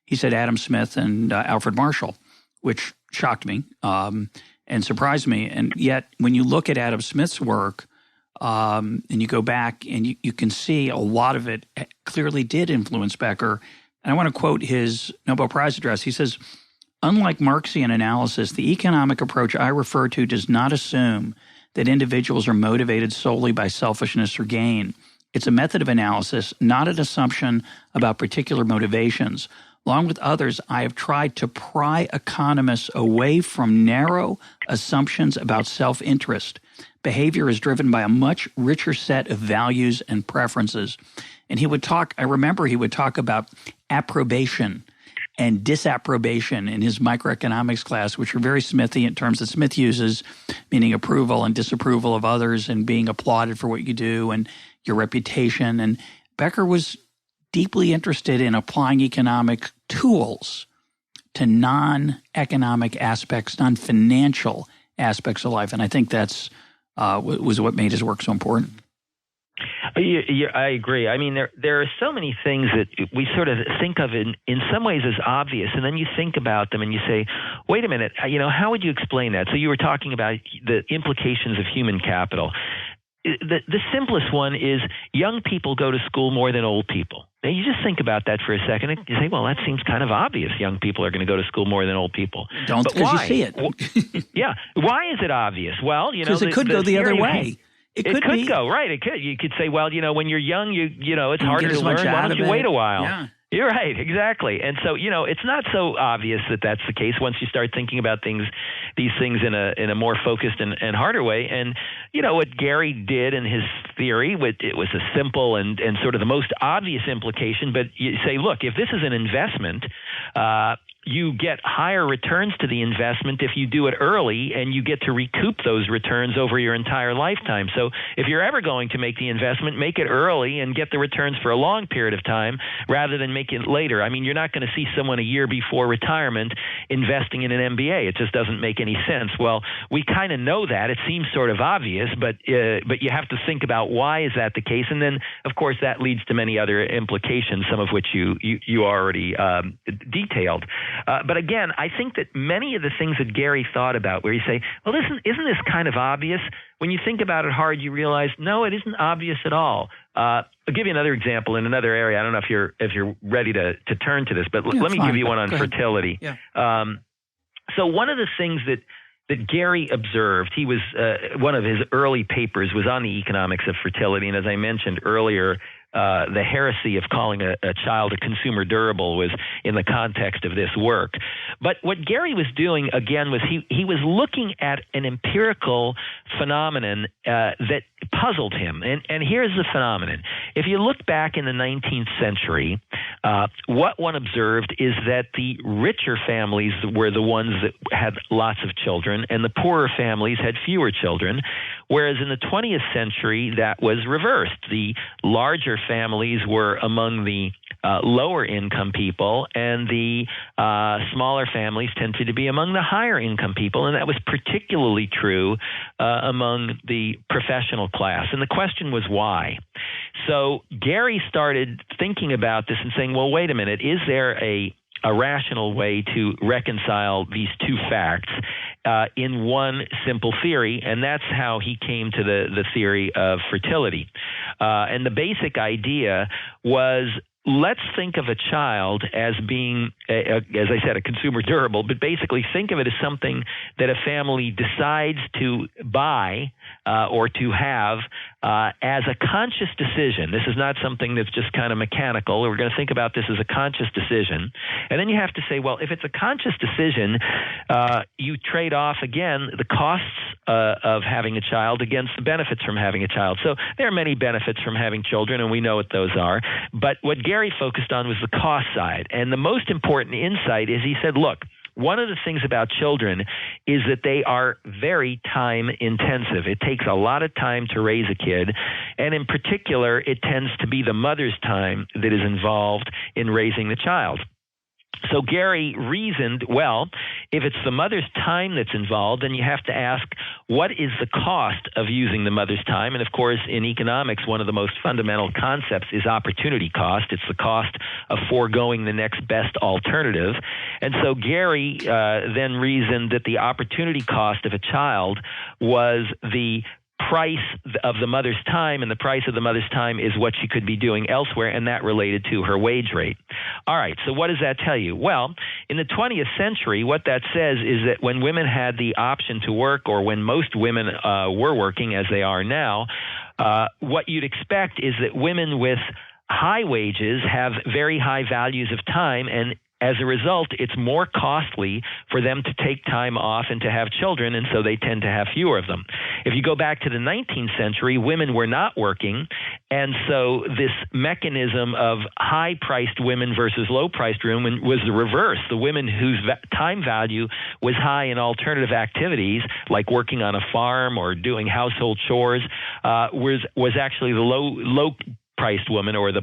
he said Adam Smith and Alfred Marshall, which shocked me and surprised me. And yet when you look at Adam Smith's work, and you go back and you can see a lot of it clearly did influence Becker. And I want to quote his Nobel Prize address. He says, "Unlike Marxian analysis, the economic approach I refer to does not assume that individuals are motivated solely by selfishness or gain. It's a method of analysis, not an assumption about particular motivations. Along with others, I have tried to pry economists away from narrow assumptions about self-interest. Behavior is driven by a much richer set of values and preferences." And I remember he would talk about approbation and disapprobation in his microeconomics class, which are very Smithy in terms that Smith uses, meaning approval and disapproval of others and being applauded for what you do and your reputation. And Becker was deeply interested in applying economic tools to non-economic aspects, non-financial aspects of life. And I think that's was what made his work so important. I agree. I mean, there are so many things that we sort of think of in some ways as obvious, and then you think about them and you say, wait a minute, how would you explain that? So you were talking about the implications of human capital. The simplest one is young people go to school more than old people. Now, you just think about that for a second and you say, well, that seems kind of obvious. Young people are going to go to school more than old people. Don't, because you see it. Yeah. Why is it obvious? Well, because it could go the other way. It could go, right. It could. You could say, well, when you're young, it's harder to learn. Why don't you wait a while? Yeah. You're right, exactly. And so, it's not so obvious that that's the case once you start thinking about these things in a more focused and harder way. And, what Gary did in his theory. It was a simple and sort of the most obvious implication, but you say, look, if this is an investment, you get higher returns to the investment if you do it early, and you get to recoup those returns over your entire lifetime. So if you're ever going to make the investment, make it early and get the returns for a long period of time rather than make it later. I mean, you're not going to see someone a year before retirement investing in an MBA. It just doesn't make any sense. Well, we kind of know that. It seems sort of obvious, but you have to think about why is that the case. And then, of course, that leads to many other implications, some of which you already detailed. But again, I think that many of the things that Gary thought about, where you say, well, isn't this kind of obvious? When you think about it hard, you realize, no, it isn't obvious at all. I'll give you another example in another area. I don't know if you're ready to turn to this, but let me give you one on fertility. Yeah. So one of the things that Gary observed, he was one of his early papers was on the economics of fertility, and as I mentioned earlier, the heresy of calling a child a consumer durable was in the context of this work. But what Gary was doing, again, was he was looking at an empirical phenomenon that puzzled him. And here's the phenomenon. If you look back in the 19th century, what one observed is that the richer families were the ones that had lots of children, and the poorer families had fewer children, whereas in the 20th century, that was reversed. The larger families were among the lower income people, and the smaller families tended to be among the higher income people, and that was particularly true among the professional class. And the question was why? So Gary started thinking about this and saying, well, wait a minute, is there a rational way to reconcile these two facts in one simple theory? And that's how he came to the theory of fertility. And the basic idea was, let's think of a child as being, as I said, a consumer durable, but basically think of it as something that a family decides to buy or to have as a conscious decision. This is not something that's just kind of mechanical. We're going to think about this as a conscious decision. And then you have to say, well, if it's a conscious decision, you trade off, again, the costs of having a child against the benefits from having a child. So there are many benefits from having children, and we know what those are. But what Gary focused on was the cost side. And the most important insight is he said, look, one of the things about children is that they are very time intensive. It takes a lot of time to raise a kid, and in particular, it tends to be the mother's time that is involved in raising the child. So Gary reasoned, well, if it's the mother's time that's involved, then you have to ask, what is the cost of using the mother's time? And of course, in economics, one of the most fundamental concepts is opportunity cost. It's the cost of foregoing the next best alternative. And so Gary then reasoned that the opportunity cost of a child was the price of the mother's time, and the price of the mother's time is what she could be doing elsewhere, and that related to her wage rate. All right, so what does that tell you? Well, in the 20th century, what that says is that when women had the option to work, or when most women were working, as they are now, what you'd expect is that women with high wages have very high values of time, and as a result, it's more costly for them to take time off and to have children, and so they tend to have fewer of them. If you go back to the 19th century, women were not working, and so this mechanism of high-priced women versus low-priced women was the reverse. The women whose time value was high in alternative activities, like working on a farm or doing household chores, was actually the low-priced woman, or the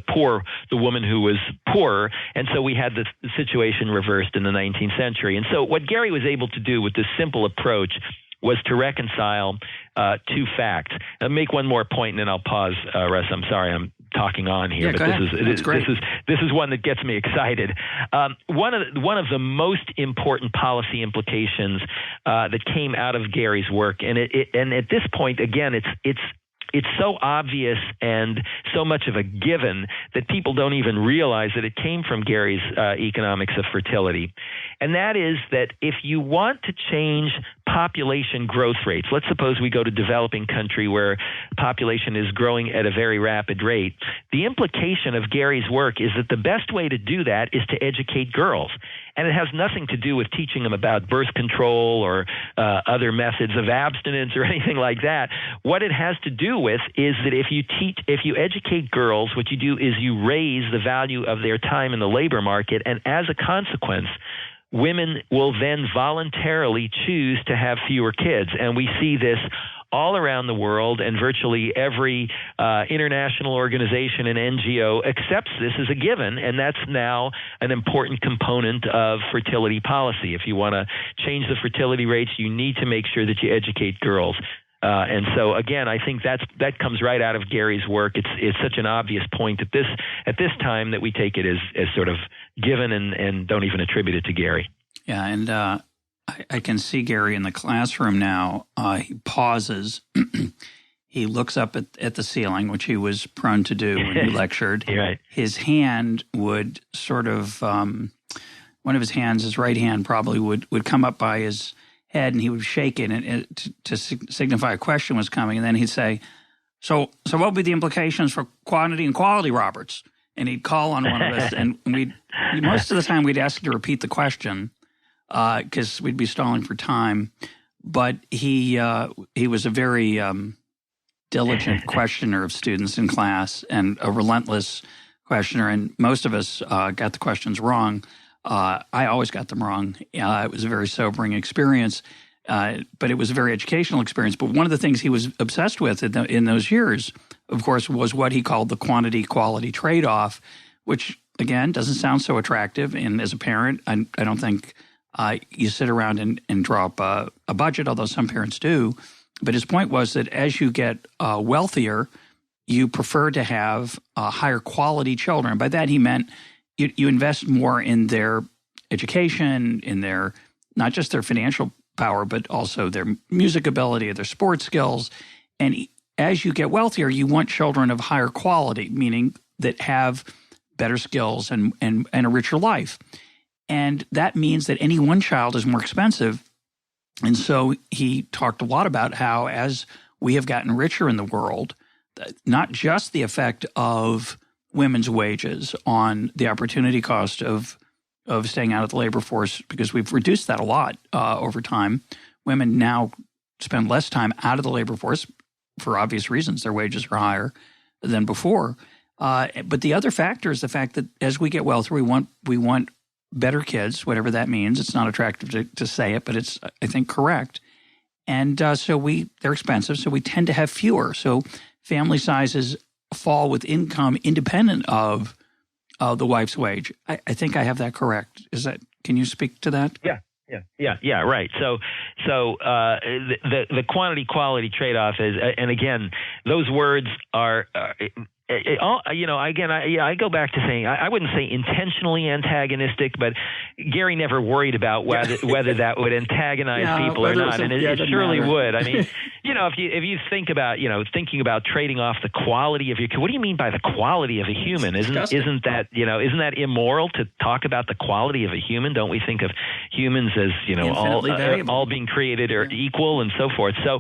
woman who was poorer, and so we had the situation reversed in the 19th century. And so what Gary was able to do with this simple approach was to reconcile two facts. I'll make one more point, and then I'll pause, Russ. I'm sorry, I'm talking on here, but this is one that gets me excited. One of the most important policy implications that came out of Gary's work, and at this point, again, it's so obvious and so much of a given that people don't even realize that it came from Gary's economics of fertility. And that is that if you want to change population growth rates, let's suppose we go to developing country where population is growing at a very rapid rate, the implication of Gary's work is that the best way to do that is to educate girls. And it has nothing to do with teaching them about birth control or other methods of abstinence or anything like that. What it has to do with is that if you educate girls, what you do is you raise the value of their time in the labor market, and as a consequence, women will then voluntarily choose to have fewer kids. And we see this all around the world, and virtually every international organization and NGO accepts this as a given, and that's now an important component of fertility policy. If you want to change the fertility rates, you need to make sure that you educate girls. And so, again, I think that comes right out of Gary's work. It's such an obvious point at this time that we take it as sort of given and don't even attribute it to Gary. Yeah, and I can see Gary in the classroom now. He pauses. He looks up at the ceiling, which he was prone to do when he lectured. Right. His hand would sort of one of his hands, his right hand probably would come up by his head, and he would shake it to signify a question was coming. And then he'd say, so what would be the implications for quantity and quality, Roberts? And he'd call on one of us, and most of the time we'd ask him to repeat the question because we'd be stalling for time. But he was a very diligent questioner of students in class and a relentless questioner, and most of us got the questions wrong. I always got them wrong. It was a very sobering experience, but it was a very educational experience. But one of the things he was obsessed with in those years, of course, was what he called the quantity-quality trade-off, which, again, doesn't sound so attractive. And as a parent, I don't think you sit around and draw up a budget, although some parents do. But his point was that as you get wealthier, you prefer to have higher quality children. By that he meant you invest more in their education, in their not just their financial power, but also their music ability, their sports skills. And as you get wealthier, you want children of higher quality, meaning that have better skills and a richer life. And that means that any one child is more expensive. And so he talked a lot about how as we have gotten richer in the world, not just the effect of women's wages on the opportunity cost of staying out of the labor force, because we've reduced that a lot over time. Women now spend less time out of the labor force for obvious reasons. Their wages are higher than before. But the other factor is the fact that as we get wealthier, we want better kids, whatever that means. It's not attractive to say it, but it's, I think, correct. And so they're expensive, so we tend to have fewer. So family sizes fall with income independent of the wife's wage. I think I have that correct. Can you speak to that? Yeah, right. So the quantity quality trade-off is, and again, those words are. I go back to saying I wouldn't say intentionally antagonistic, but Gary never worried about whether that would antagonize people or not, and it surely would. I mean, if you think about thinking about trading off the quality of your kid, what do you mean by the quality of a human? Isn't that immoral to talk about the quality of a human? Don't we think of humans as all being created or equal and so forth? So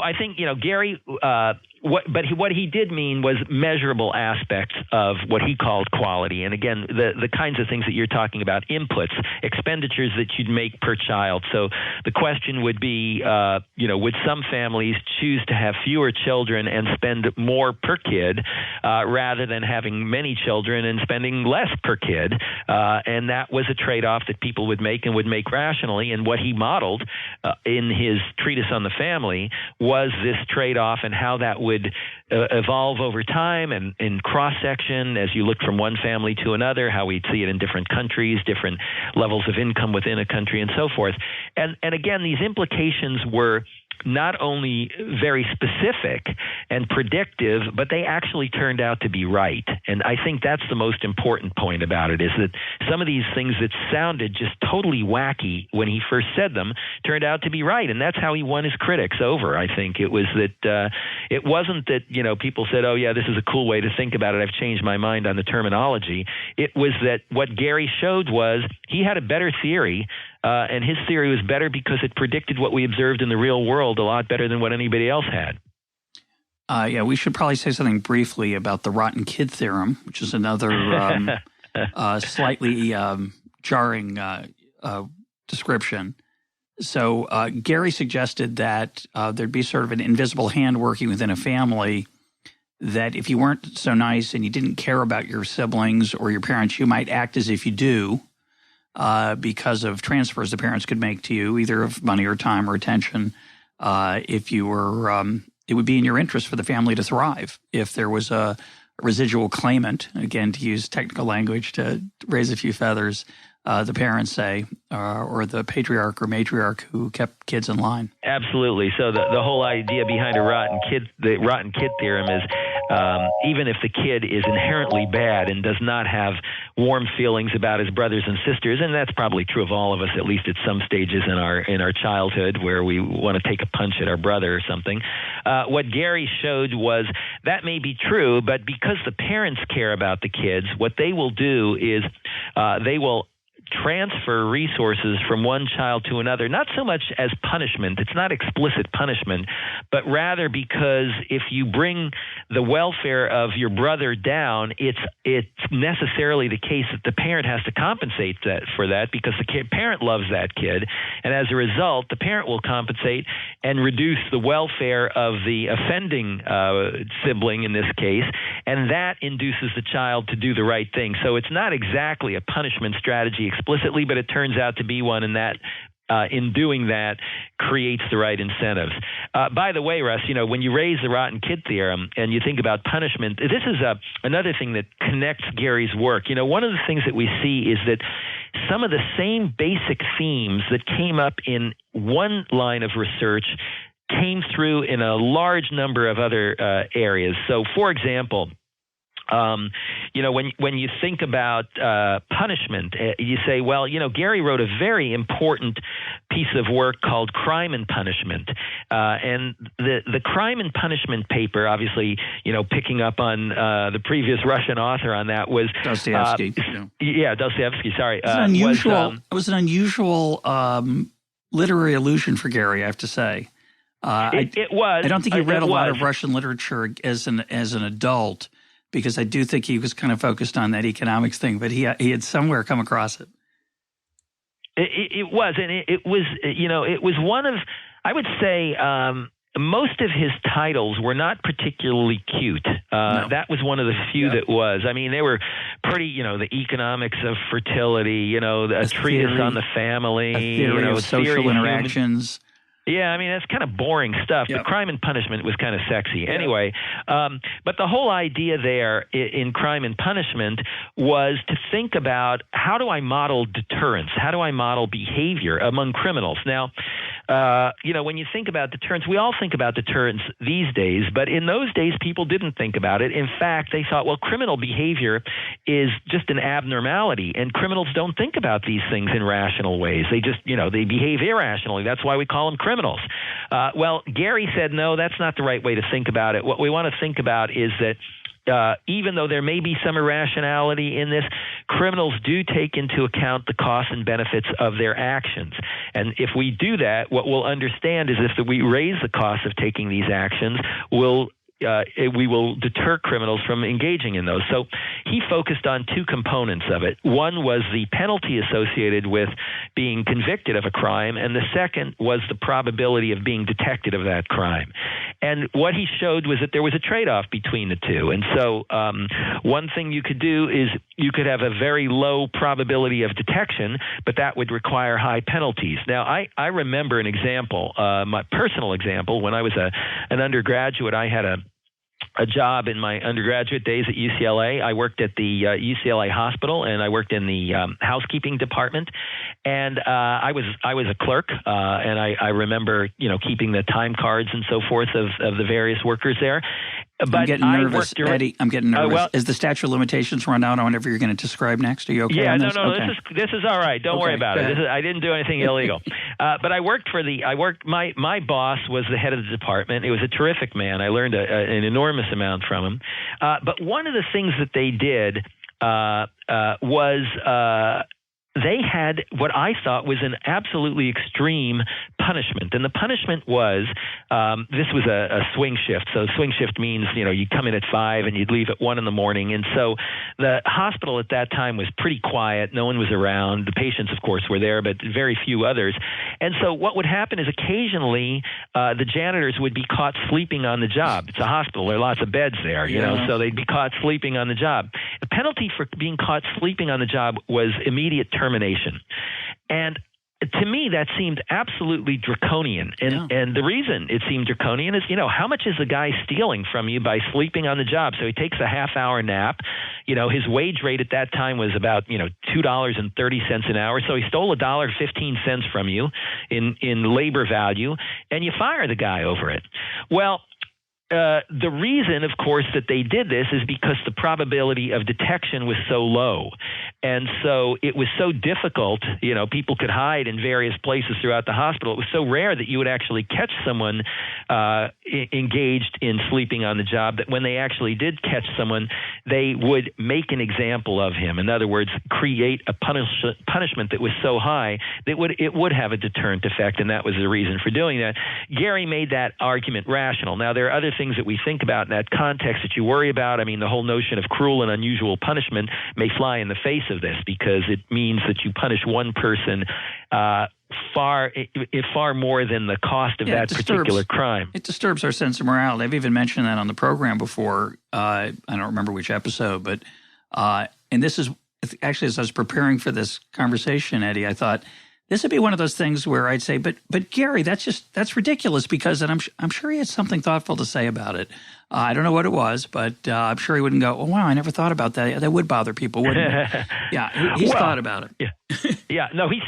I think Gary. What he did mean was measurable aspects of what he called quality. And again, the kinds of things that you're talking about, inputs, expenditures that you'd make per child. So the question would be, would some families choose to have fewer children and spend more per kid rather than having many children and spending less per kid? And that was a trade-off that people would make and would make rationally. And what he modeled in his treatise on the family was this trade-off and how that would evolve over time and in cross-section as you look from one family to another, how we'd see it in different countries, different levels of income within a country and so forth. And again, these implications were not only very specific and predictive, but they actually turned out to be right. And I think that's the most important point about it, is that some of these things that sounded just totally wacky when he first said them turned out to be right. And that's how he won his critics over, I think. It was that it wasn't that, people said, oh, yeah, this is a cool way to think about it. I've changed my mind on the terminology. It was that what Gary showed was he had a better theory. And his theory was better because it predicted what we observed in the real world a lot better than what anybody else had. We should probably say something briefly about the Rotten Kid Theorem, which is another slightly jarring description. So Gary suggested that there'd be sort of an invisible hand working within a family, that if you weren't so nice and you didn't care about your siblings or your parents, you might act as if you do because of transfers the parents could make to you, either of money or time or attention. If you were, it would be in your interest for the family to thrive. If there was a residual claimant, again, to use technical language to raise a few feathers, the parents say, or the patriarch or matriarch who kept kids in line. Absolutely. So the whole idea behind the Rotten Kid Theorem is even if the kid is inherently bad and does not have warm feelings about his brothers and sisters, and that's probably true of all of us, at least at some stages in our childhood where we want to take a punch at our brother or something. What Gary showed was that may be true, but because the parents care about the kids, what they will do is they will transfer resources from one child to another, not so much as punishment. It's not explicit punishment, but rather because if you bring the welfare of your brother down, it's necessarily the case that the parent has to compensate for that because the parent loves that kid. And as a result, the parent will compensate and reduce the welfare of the offending sibling in this case, and that induces the child to do the right thing. So it's not exactly a punishment strategy explicitly, but it turns out to be one, and that in doing that creates the right incentives. By the way, Russ, when you raise the Rotten Kid Theorem and you think about punishment, this is another thing that connects Gary's work. One of the things that we see is that some of the same basic themes that came up in one line of research came through in a large number of other areas. So, for example, when you think about punishment, you say, well, Gary wrote a very important piece of work called Crime and Punishment. And the Crime and Punishment paper, obviously, picking up on the previous Russian author on that was Dostoevsky. Dostoevsky, sorry. It was an unusual literary illusion for Gary, I have to say. It was. I don't think he read a lot of Russian literature as an adult, because I do think he was kind of focused on that economics thing, but he had somewhere come across it. It was, and it was one of, I would say, most of his titles were not particularly cute. No. That was one of the few that was. I mean, they were pretty, the economics of fertility, a treatise on the family, a theory of social interactions. Yeah, I mean, that's kind of boring stuff. Yep. But Crime and Punishment was kind of sexy. Yep. Anyway, but the whole idea there in Crime and Punishment was to think about, how do I model deterrence? How do I model behavior among criminals? Now, when you think about deterrence, we all think about deterrence these days, but in those days, people didn't think about it. In fact, they thought, well, criminal behavior is just an abnormality, and criminals don't think about these things in rational ways. They just, they behave irrationally. That's why we call them criminals. Well, Gary said, no, that's not the right way to think about it. What we want to think about is that even though there may be some irrationality in this, criminals do take into account the costs and benefits of their actions. And if we do that, what we'll understand is if we raise the cost of taking these actions, we will deter criminals from engaging in those. So he focused on two components of it. One was the penalty associated with being convicted of a crime, and the second was the probability of being detected of that crime. And what he showed was that there was a trade-off between the two. And so one thing you could do is you could have a very low probability of detection, but that would require high penalties. Now, I remember an example, my personal example. When I was an undergraduate, I had a job in my undergraduate days at UCLA. I worked at the UCLA hospital, and I worked in the housekeeping department. And I was a clerk, and I remember keeping the time cards and so forth of the various workers there. But I'm getting nervous, Eddie. I'm getting nervous. Is the statute of limitations run out on whatever you're going to describe next? Are you okay? Yeah, on this? No. Okay. This is all right. Don't worry about it. I didn't do anything illegal. But my boss was the head of the department. It was a terrific man. I learned an enormous amount from him. But one of the things that they did was they had what I thought was an absolutely extreme punishment. And the punishment was, this was a swing shift. So swing shift means, you come in at 5 and you'd leave at 1 in the morning. And so the hospital at that time was pretty quiet. No one was around. The patients, of course, were there, but very few others. And so what would happen is occasionally the janitors would be caught sleeping on the job. It's a hospital. There are lots of beds there, so they'd be caught sleeping on the job. The penalty for being caught sleeping on the job was immediate termination. And to me, that seemed absolutely draconian. And the reason it seemed draconian is, how much is the guy stealing from you by sleeping on the job? So he takes a half-hour nap. His wage rate at that time was about, $2.30 an hour. So he stole $1.15 from you in labor value, and you fire the guy over it. Well, the reason, of course, that they did this is because the probability of detection was so low. And so it was so difficult, people could hide in various places throughout the hospital. It was so rare that you would actually catch someone engaged in sleeping on the job that when they actually did catch someone, they would make an example of him. In other words, create a punishment that was so high that it would have a deterrent effect, and that was the reason for doing that. Gary made that argument rational. Now, there are other things that we think about in that context that you worry about. I mean, the whole notion of cruel and unusual punishment may fly in the face of this because it means that you punish one person far more than the cost of that particular crime. It disturbs our sense of morality. I've even mentioned that on the program before. I don't remember which episode, but and this is actually, as I was preparing for this conversation, Eddie, I thought this would be one of those things where I'd say, but Gary, that's ridiculous because, and I'm sure he had something thoughtful to say about it. I don't know what it was, but I'm sure he wouldn't go, oh, wow, I never thought about that. That would bother people, wouldn't it? Yeah, he's thought about it. Yeah. No, he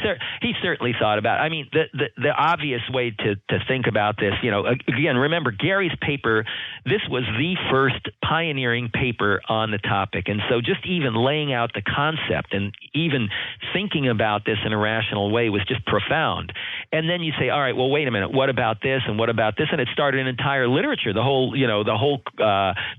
certainly thought about it. I mean, the obvious way to think about this, again, remember Gary's paper, this was the first pioneering paper on the topic. And so just even laying out the concept and even thinking about this in a rational way was just profound. And then you say, all right, well, wait a minute, what about this and what about this? And it started an entire literature. The whole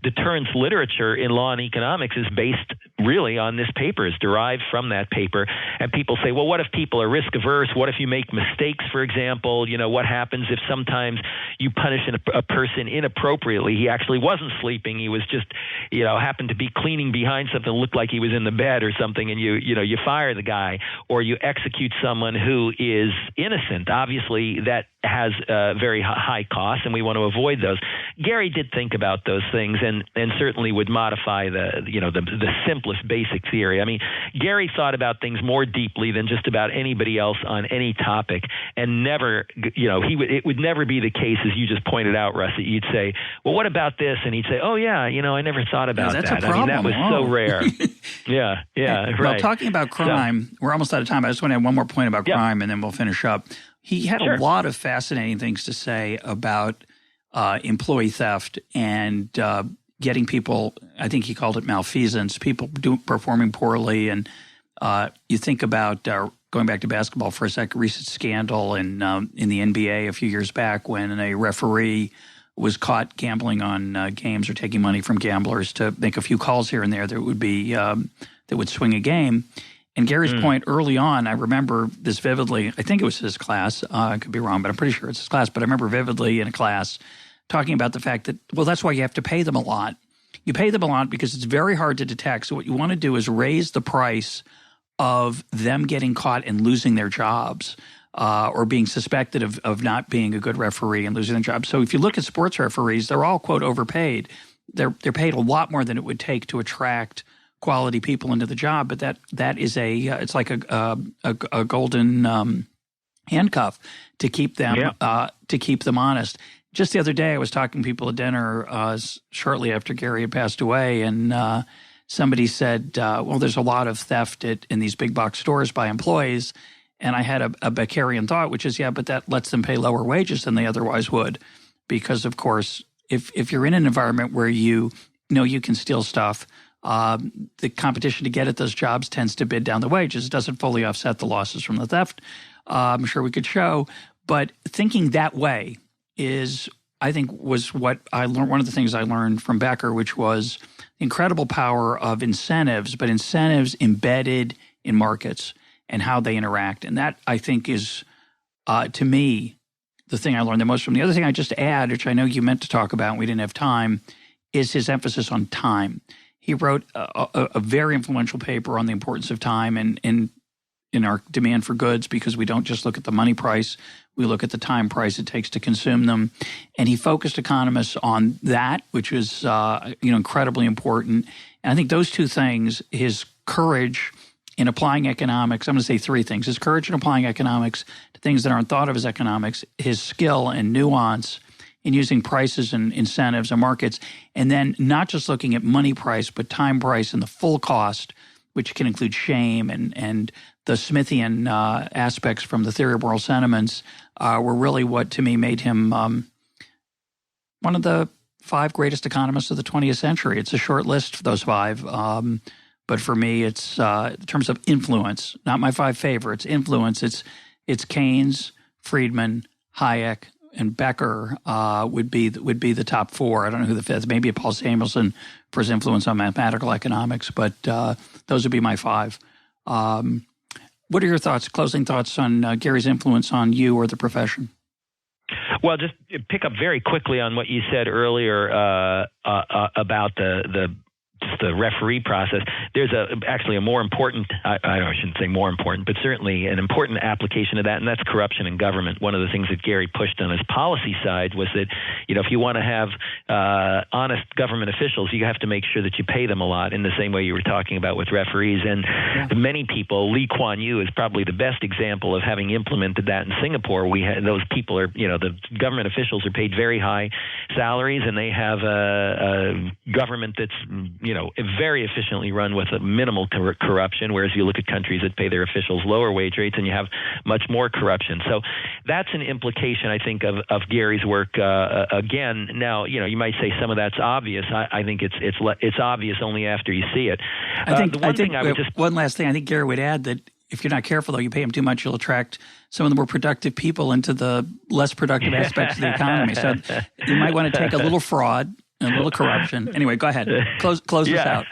deterrence literature in law and economics is based really on this paper, is derived from that paper. And people say, well, what if people are risk averse? What if you make mistakes, for example? What happens if sometimes you punish a person inappropriately? He actually wasn't sleeping. He was just, happened to be cleaning behind something that looked like he was in the bed or something, and you fire the guy, or you execute someone who is innocent. Obviously, that has very high costs, and we want to avoid those. Gary did think about those things, and certainly would modify the simplest basic theory. I mean, Gary thought about things more deeply than just about anybody else on any topic, and never, it would never be the case, as you just pointed out, Russ, that you'd say, well, what about this? And he'd say, oh yeah, I never thought about that. A problem. I mean, that was so rare. Yeah, right. Well, talking about crime, we're almost out of time. I just want to have one more point about crime, and then we'll finish up. He had a lot of fascinating things to say about employee theft and getting people, I think he called it malfeasance, people performing poorly. And you think about going back to basketball for a second, recent scandal in the NBA a few years back when a referee was caught gambling on games or taking money from gamblers to make a few calls here and there that would be that would swing a game. And Gary's point early on, I remember this vividly. I think it was his class. I could be wrong, but I'm pretty sure it's his class. But I remember vividly in a class talking about the fact that, well, that's why you have to pay them a lot. You pay them a lot because it's very hard to detect. So what you want to do is raise the price of them getting caught and losing their jobs or being suspected of not being a good referee and losing their jobs. So if you look at sports referees, they're all, quote, overpaid. They're paid a lot more than it would take to attract quality people into the job, but that is it's like a golden handcuff to keep them honest. Just the other day, I was talking to people at dinner shortly after Gary had passed away, and somebody said, "Well, there's a lot of theft in these big box stores by employees." And I had a Beckerian thought, which is, yeah, but that lets them pay lower wages than they otherwise would, because of course, if you're in an environment where you know you can steal stuff. The competition to get at those jobs tends to bid down the wages. It doesn't fully offset the losses from the theft. I'm sure we could show. But thinking that way was what I learned. One of the things I learned from Becker, which was the incredible power of incentives, but incentives embedded in markets. and how they interact. And that, I think, is, to me, the thing I learned the most from. The other thing I just add, which I know you meant to talk about and we didn't have time, is his emphasis on time. He wrote a very influential paper on the importance of time in our demand for goods, because we don't just look at the money price, we look at the time price it takes to consume them. And he focused economists on that, which is incredibly important. And I think those two things, his courage in applying economics, I'm going to say three things: his courage in applying economics to things that aren't thought of as economics, his skill and nuance in using prices and incentives and markets, and then not just looking at money price, but time price and the full cost, which can include shame and the Smithian aspects from the theory of moral sentiments, were really what, to me, made him one of the 5 greatest economists of the 20th century. It's a short list for those 5. But for me, it's in terms of influence, not my 5 favorites. Influence, it's Keynes, Friedman, Hayek, and Becker would be the top 4. I don't know who the 5th. Maybe Paul Samuelson for his influence on mathematical economics, but those would be my 5. What are your thoughts, closing thoughts on Gary's influence on you or the profession? Well, just pick up very quickly on what you said earlier about the referee process. There's actually a more important, I shouldn't say more important, but certainly an important application of that, and that's corruption in government. One of the things that Gary pushed on his policy side was that, if you want to have honest government officials, you have to make sure that you pay them a lot, in the same way you were talking about with referees. And many people, Lee Kuan Yew is probably the best example of having implemented that in Singapore. Those people are, the government officials are paid very high salaries, and they have a government that's, very efficiently run with a minimal corruption, whereas you look at countries that pay their officials lower wage rates and you have much more corruption. So that's an implication, I think, of Gary's work. Again, now, you might say some of that's obvious. I think it's obvious only after you see it. One last thing, I think Gary would add that if you're not careful, though, you pay them too much, you'll attract some of the more productive people into the less productive aspects of the economy. So you might want to take a little fraud and a little corruption. Anyway, go ahead. Close this out.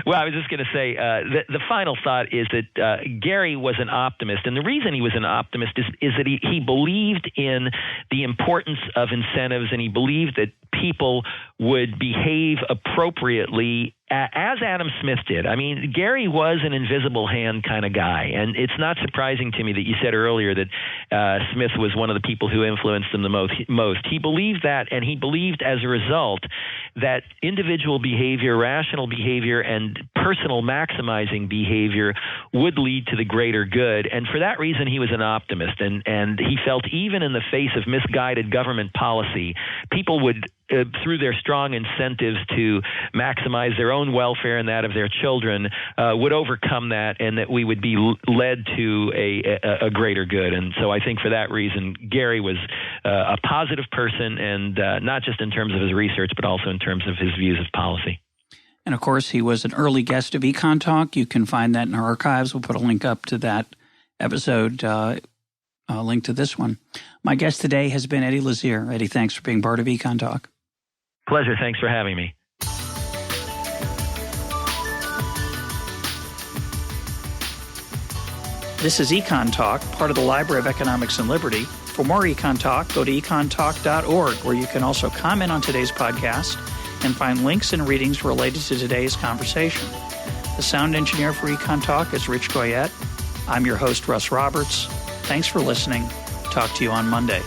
Well, I was just going to say the final thought is that Gary was an optimist. And the reason he was an optimist is that he believed in the importance of incentives, and he believed that people would behave appropriately as Adam Smith did. I mean, Gary was an invisible hand kind of guy, and it's not surprising to me that you said earlier that Smith was one of the people who influenced him the most. He believed that, and he believed as a result that individual behavior, rational behavior, and personal maximizing behavior would lead to the greater good. And for that reason, he was an optimist, and he felt even in the face of misguided government policy, people would, through their strong incentives to maximize their own welfare and that of their children, would overcome that, and that we would be led to a greater good. And so I think for that reason, Gary was a positive person, and not just in terms of his research, but also in terms of his views of policy. And of course, he was an early guest of Econ Talk. You can find that in our archives. We'll put a link up to that episode, a link to this one. My guest today has been Eddie Lazear. Eddie, thanks for being part of Econ Talk. Pleasure. Thanks for having me. This is Econ Talk, part of the Library of Economics and Liberty. For more Econ Talk, go to econtalk.org, where you can also comment on today's podcast and find links and readings related to today's conversation. The sound engineer for Econ Talk is Rich Goyette. I'm your host, Russ Roberts. Thanks for listening. Talk to you on Monday.